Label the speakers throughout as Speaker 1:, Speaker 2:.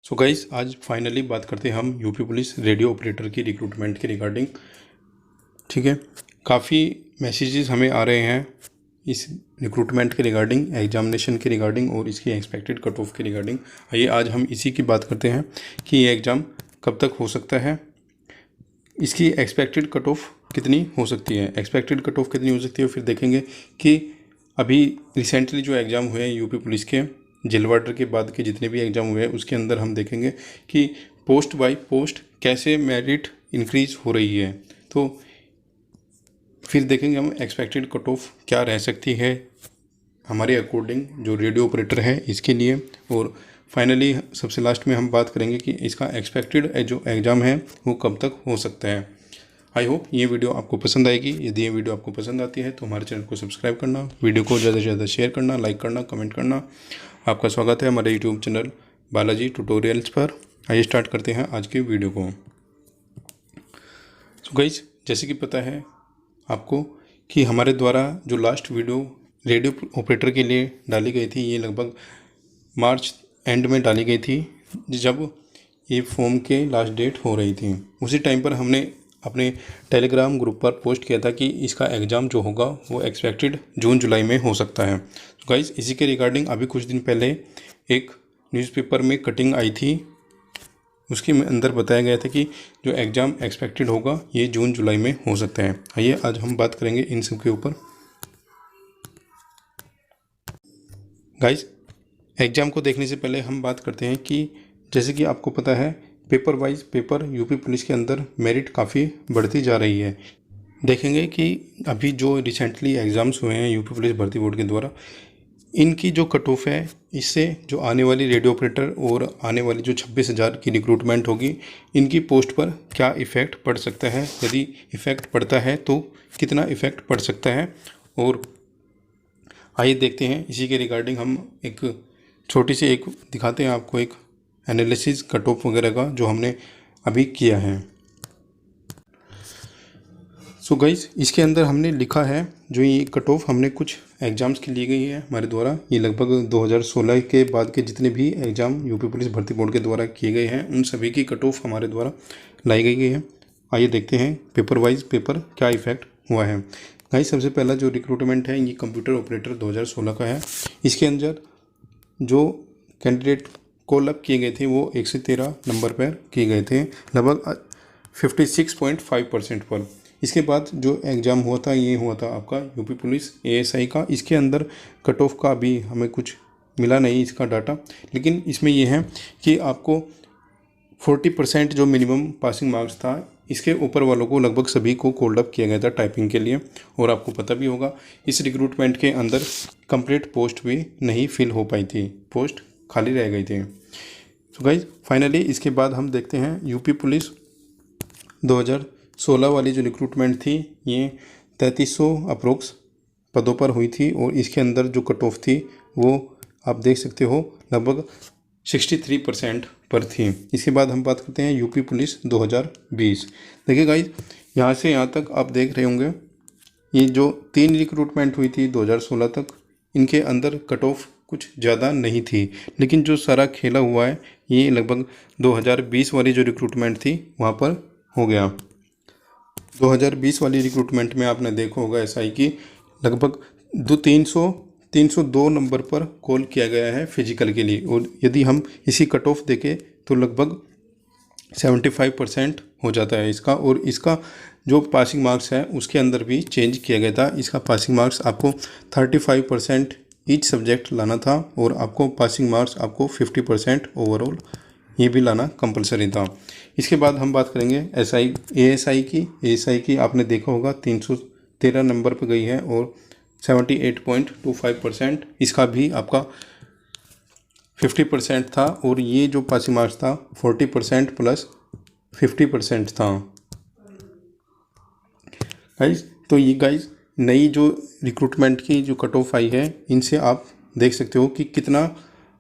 Speaker 1: So guys आज finally बात करते हैं हम यूपी पुलिस रेडियो ऑपरेटर की रिक्रूटमेंट के रिगार्डिंग। ठीक है, काफ़ी मैसेजेस हमें आ रहे हैं इस रिक्रूटमेंट के रिगार्डिंग, एग्जामिनेशन के रिगार्डिंग और इसकी एक्सपेक्टेड कट ऑफ के रिगार्डिंग। आइए आज हम इसी की बात करते हैं कि ये एग्ज़ाम कब तक हो सकता है, इसकी एक्सपेक्टेड कट ऑफ कितनी हो सकती है, एक्सपेक्टेड कट ऑफ कितनी हो सकती है। फिर देखेंगे कि अभी रिसेंटली जो एग्ज़ाम हुए हैं यूपी पुलिस के जेल वार्डर के बाद के जितने भी एग्ज़ाम हुए हैं उसके अंदर हम देखेंगे कि पोस्ट बाय पोस्ट कैसे मेरिट इंक्रीज हो रही है। तो फिर देखेंगे हम एक्सपेक्टेड कट ऑफ क्या रह सकती है हमारे अकॉर्डिंग जो रेडियो ऑपरेटर है इसके लिए। और फाइनली सबसे लास्ट में हम बात करेंगे कि इसका एक्सपेक्टेड जो एग्ज़ाम है वो कब तक हो सकता है। आई होप ये वीडियो आपको पसंद आएगी। यदि ये वीडियो आपको पसंद आती है तो हमारे चैनल को सब्सक्राइब करना, वीडियो को ज़्यादा से ज़्यादा शेयर करना, लाइक करना, कमेंट करना। आपका स्वागत है हमारे यूट्यूब चैनल बालाजी ट्यूटोरियल्स पर। आइए स्टार्ट करते हैं आज की वीडियो को। सो गाइस, जैसे कि पता है आपको कि हमारे द्वारा जो लास्ट वीडियो रेडियो ऑपरेटर के लिए डाली गई थी ये लगभग मार्च एंड में डाली गई थी, जब ये फॉर्म के लास्ट डेट हो रही थी। उसी टाइम पर हमने अपने टेलीग्राम ग्रुप पर पोस्ट किया था कि इसका एग्ज़ाम जो होगा वो एक्सपेक्टेड जून जुलाई में हो सकता है। तो गाइस, इसी के रिगार्डिंग अभी कुछ दिन पहले एक न्यूज़पेपर में कटिंग आई थी, उसके अंदर बताया गया था कि जो एग्ज़ाम एक्सपेक्टेड होगा ये जून जुलाई में हो सकता है। आइए आज हम बात करेंगे इन सब के ऊपर। गाइस, एग्ज़ाम को देखने से पहले हम बात करते हैं कि जैसे कि आपको पता है paper wise paper UP police के अंदर मेरिट काफ़ी बढ़ती जा रही है। देखेंगे कि अभी जो रिसेंटली एग्ज़ाम्स हुए हैं यूपी पुलिस भर्ती बोर्ड के द्वारा, इनकी जो कट ऑफ है इससे जो आने वाली रेडियो ऑपरेटर और आने वाली जो 26,000 की रिक्रूटमेंट होगी इनकी पोस्ट पर क्या इफ़ेक्ट पड़ सकता है, यदि इफ़ेक्ट पड़ता है तो कितना इफ़ेक्ट पड़ सकता है। और आइए देखते हैं इसी के रिगार्डिंग हम एक छोटी सी एक दिखाते हैं आपको एक एनालिसिस कट ऑफ वगैरह का जो हमने अभी किया है। सो गाइस, इसके अंदर हमने लिखा है जो ये कट ऑफ हमने कुछ एग्ज़ाम्स की ली गई है हमारे द्वारा। ये लगभग 2016 के बाद के जितने भी एग्ज़ाम यूपी पुलिस भर्ती बोर्ड के द्वारा किए गए हैं उन सभी की कट ऑफ हमारे द्वारा लाई गई है। आइए देखते हैं पेपर वाइज पेपर क्या इफ़ेक्ट हुआ है। गाइस, सबसे पहला जो रिक्रूटमेंट है ये कंप्यूटर ऑपरेटर 2016 का है। इसके अंदर जो कैंडिडेट कॉल अप किए गए थे वो 113 नंबर पर किए गए थे, लगभग 56.5% पर। इसके बाद जो एग्ज़ाम हुआ था ये हुआ था आपका यूपी पुलिस एएसआई का। इसके अंदर कट ऑफ का अभी हमें कुछ मिला नहीं इसका डाटा, लेकिन इसमें ये है कि आपको 40% जो मिनिमम पासिंग मार्क्स था इसके ऊपर वालों को लगभग सभी को कॉल्ड अप किया गया था टाइपिंग के लिए। और आपको पता भी होगा इस रिक्रूटमेंट के अंदर कंप्लीट पोस्ट भी नहीं फिल हो पाई थी, पोस्ट खाली रह गई थी। तो गाइस, फाइनली इसके बाद हम देखते हैं यूपी पुलिस 2016 वाली जो रिक्रूटमेंट थी ये 3300 अप्रोक्स पदों पर हुई थी और इसके अंदर जो कट ऑफ थी वो आप देख सकते हो लगभग 63% पर थी। इसके बाद हम बात करते हैं यूपी पुलिस 2020। देखिए गाइस, यहाँ से यहाँ तक आप देख रहे होंगे ये जो 3 रिक्रूटमेंट हुई थी 2016 तक, इनके अंदर कट ऑफ कुछ ज़्यादा नहीं थी, लेकिन जो सारा खेला हुआ है ये लगभग 2020 वाली जो रिक्रूटमेंट थी वहाँ पर हो गया। 2020 वाली रिक्रूटमेंट में आपने देखा होगा एसआई की लगभग 302 नंबर पर कॉल किया गया है फिजिकल के लिए। और यदि हम इसी कट ऑफ देखें तो लगभग 75% हो जाता है इसका। और इसका जो पासिंग मार्क्स है उसके अंदर भी चेंज किया गया था। इसका पासिंग मार्क्स आपको 35% ईच सब्जेक्ट लाना था और आपको पासिंग मार्क्स आपको 50% ओवरऑल ये भी लाना कंपलसरी था। इसके बाद हम बात करेंगे एएसआई की आपने देखा होगा 313 नंबर पर गई है और 78.25% इसका भी आपका 50% था। और ये जो पासिंग मार्क्स था 40% प्लस 50% था। गाइज, तो ये गाइज नई जो रिक्रूटमेंट की जो कट ऑफ आई है इनसे आप देख सकते हो कि कितना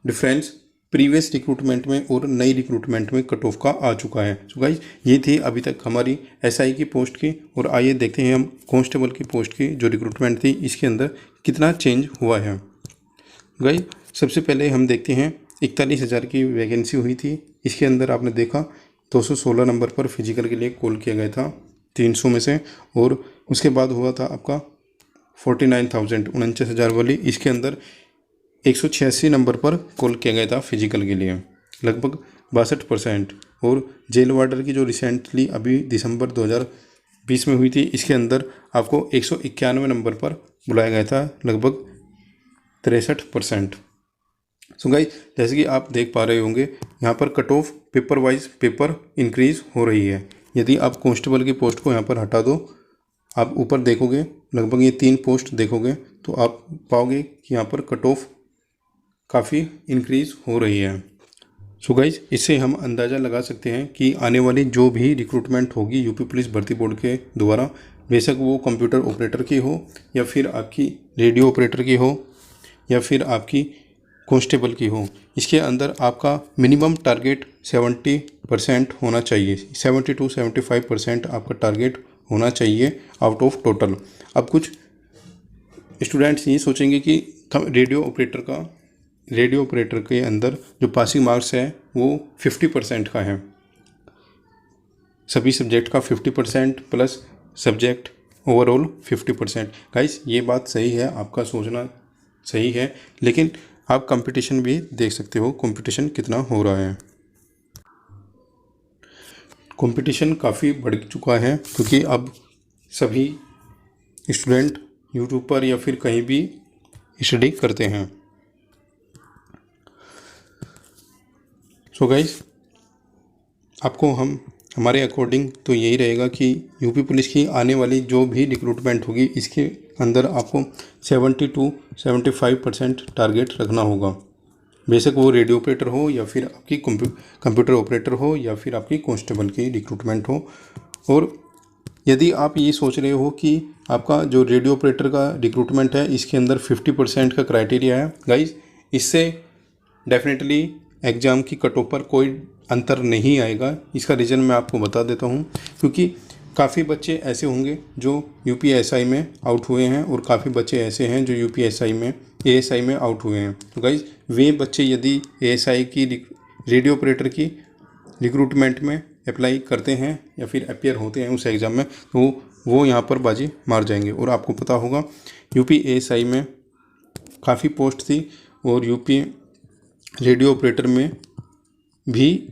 Speaker 1: डिफरेंस प्रीवियस रिक्रूटमेंट में और नई रिक्रूटमेंट में कट ऑफ का आ चुका है। सो गाइज, ये थी अभी तक हमारी एसआई की पोस्ट की। और आइए देखते हैं हम कांस्टेबल की पोस्ट की जो रिक्रूटमेंट थी इसके अंदर कितना चेंज हुआ है। गाइज, सबसे पहले हम देखते हैं 41,000 की वैकेंसी हुई थी इसके अंदर आपने देखा 216 नंबर पर फिजिकल के लिए कॉल किया गया था 300 में से, और उसके बाद हुआ था आपका 49,000 49,000 वाली, इसके अंदर 186 नंबर पर कॉल किया गया था फिजिकल के लिए, लगभग 62%। और जेल वार्डर की जो रिसेंटली अभी दिसंबर 2020 में हुई थी, इसके अंदर आपको 191 नंबर पर बुलाया गया था, लगभग 63%। सो गाइस, जैसे कि आप देख पा रहे होंगे यहाँ पर cut off paper wise paper increase हो रही है। यदि आप कांस्टेबल की पोस्ट को यहाँ पर हटा दो, आप ऊपर देखोगे लगभग ये 3 पोस्ट देखोगे तो आप पाओगे कि यहाँ पर कट ऑफ काफ़ी इंक्रीज हो रही है। सो गाइज, इससे हम अंदाज़ा लगा सकते हैं कि आने वाली जो भी रिक्रूटमेंट होगी यूपी पुलिस भर्ती बोर्ड के द्वारा, बेशक वो कंप्यूटर ऑपरेटर की हो या फिर आपकी रेडियो ऑपरेटर की हो या फिर आपकी कांस्टेबल की हो, इसके अंदर आपका मिनिमम टारगेट 70% होना चाहिए। 70 to 75% आपका टारगेट होना चाहिए आउट ऑफ टोटल। अब कुछ स्टूडेंट्स ये सोचेंगे कि रेडियो ऑपरेटर के अंदर जो पासिंग मार्क्स है वो 50% का है, सभी सब्जेक्ट का 50% प्लस सब्जेक्ट ओवरऑल 50%। गाइस, ये बात सही है, आपका सोचना सही है, लेकिन आप कंपटीशन भी देख सकते हो, कंपटीशन कितना हो रहा है। कंपटीशन काफ़ी बढ़ चुका है क्योंकि अब सभी स्टूडेंट यूट्यूब पर या फिर कहीं भी स्टडी करते हैं। सो गाइस, आपको हमारे अकॉर्डिंग तो यही रहेगा कि यूपी पुलिस की आने वाली जो भी रिक्रूटमेंट होगी इसके अंदर आपको 70 to 75% टारगेट रखना होगा, बेशक वो रेडियो ऑपरेटर हो या फिर आपकी कंप्यूटर ऑपरेटर हो या फिर आपकी कांस्टेबल की रिक्रूटमेंट हो। और यदि आप ये सोच रहे हो कि आपका जो रेडियो ऑपरेटर का रिक्रूटमेंट है इसके अंदर 50% का क्राइटेरिया है, गाइज इससे डेफिनेटली एग्ज़ाम की कट ऑफ पर कोई अंतर नहीं आएगा। इसका रीज़न मैं आपको बता देता हूँ, क्योंकि काफ़ी बच्चे ऐसे होंगे जो यूपीएसआई में आउट हुए हैं और काफ़ी बच्चे ऐसे हैं जो यूपीएसआई में एएसआई में आउट हुए हैं। तो गाइज, वे बच्चे यदि एएसआई की रेडियो ऑपरेटर की रिक्रूटमेंट में अप्लाई करते हैं या फिर अपीयर होते हैं उस एग्ज़ाम में, तो वो यहाँ पर बाजी मार जाएंगे। और आपको पता होगा यूपी एएसआई में काफ़ी पोस्ट थी और यूपी रेडियो ऑपरेटर में भी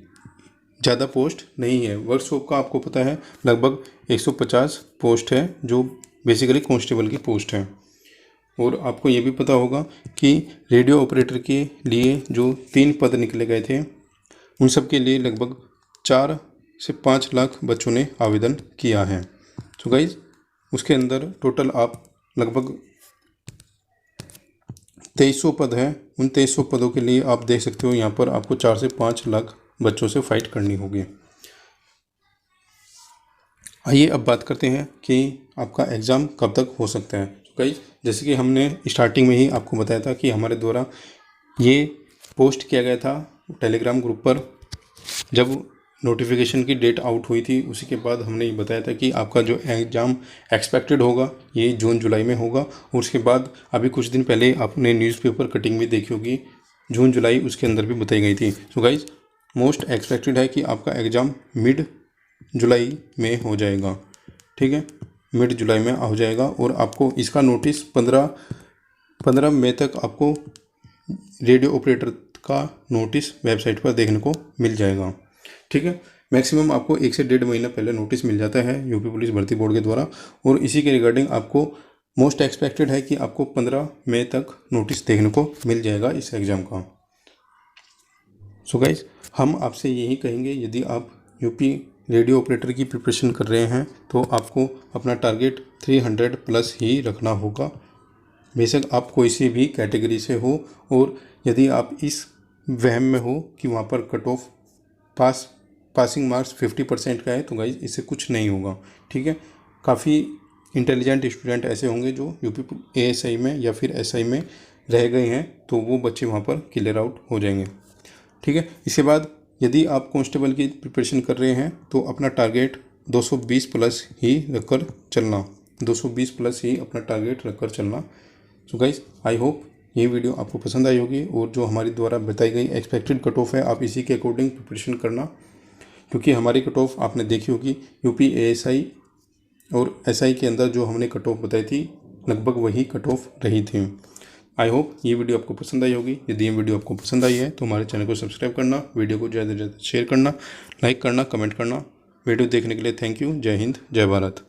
Speaker 1: ज़्यादा पोस्ट नहीं है। वर्कशॉप का आपको पता है लगभग 150 पोस्ट है जो बेसिकली कांस्टेबल की पोस्ट है। और आपको ये भी पता होगा कि रेडियो ऑपरेटर के लिए जो 3 पद निकले गए थे उन सब के लिए लगभग 4 से 5 लाख बच्चों ने आवेदन किया है। तो गाइज, उसके अंदर टोटल आप लगभग 2300 पद है। उन 2300 पदों के लिए आप देख सकते हो यहाँ पर आपको 4 से 5 लाख बच्चों से फाइट करनी होगी। आइए अब बात करते हैं कि आपका एग्ज़ाम कब तक हो सकता है। तो गाइस, जैसे कि हमने स्टार्टिंग में ही आपको बताया था कि हमारे द्वारा ये पोस्ट किया गया था टेलीग्राम ग्रुप पर, जब नोटिफिकेशन की डेट आउट हुई थी उसी के बाद हमने ये बताया था कि आपका जो एग्ज़ाम एक्सपेक्टेड होगा ये जून जुलाई में होगा। और उसके बाद अभी कुछ दिन पहले आपने न्यूज़पेपर कटिंग भी देखी होगी, जून जुलाई उसके अंदर भी बताई गई थी। सो गाइज, मोस्ट एक्सपेक्टेड है कि आपका एग्ज़ाम मिड जुलाई में हो जाएगा, ठीक है, मिड जुलाई में हो जाएगा। और आपको इसका नोटिस 15 मई तक आपको रेडियो ऑपरेटर का नोटिस वेबसाइट पर देखने को मिल जाएगा, ठीक है। मैक्सिमम आपको 1 से 1.5 महीना पहले नोटिस मिल जाता है यूपी पुलिस भर्ती बोर्ड के द्वारा। और इसी के रिगार्डिंग आपको मोस्ट एक्सपेक्टेड है कि आपको 15 मई तक नोटिस देखने को मिल जाएगा इस एग्ज़ाम का। सो गाइज, हम आपसे यही कहेंगे, यदि आप यूपी रेडियो ऑपरेटर की प्रिपरेशन कर रहे हैं तो आपको अपना टारगेट 300 प्लस ही रखना होगा, बेशक आप कोई सी भी कैटेगरी से हो। और यदि आप इस वहम में हो कि वहाँ पर कट ऑफ पासिंग मार्क्स 50% का है तो गाइज इससे कुछ नहीं होगा, ठीक है। काफ़ी इंटेलिजेंट स्टूडेंट ऐसे होंगे जो यूपी एएसआई में या फिर एसआई में रह गए हैं, तो वो बच्चे वहाँ पर क्लियर आउट हो जाएंगे, ठीक है। इसके बाद यदि आप कांस्टेबल की प्रिपरेशन कर रहे हैं तो अपना टारगेट 220 प्लस ही रखकर चलना, 220 प्लस ही अपना टारगेट रखकर चलना। सो गाइज, आई होप ये वीडियो आपको पसंद आई होगी और जो हमारी द्वारा बताई गई एक्सपेक्टेड कट ऑफ है आप इसी के अकॉर्डिंग प्रिपरेशन करना, क्योंकि हमारी कट ऑफ आपने देखी होगी यूपी एएसआई और एसआई के अंदर जो हमने कट ऑफ बताई थी लगभग वही कट ऑफ रही थी। आई होप ये वीडियो आपको पसंद आई होगी। यदि ये वीडियो आपको पसंद आई है तो हमारे चैनल को सब्सक्राइब करना, वीडियो को ज़्यादा से ज़्यादा शेयर करना, लाइक करना, कमेंट करना। वीडियो देखने के लिए थैंक यू। जय हिंद, जय भारत।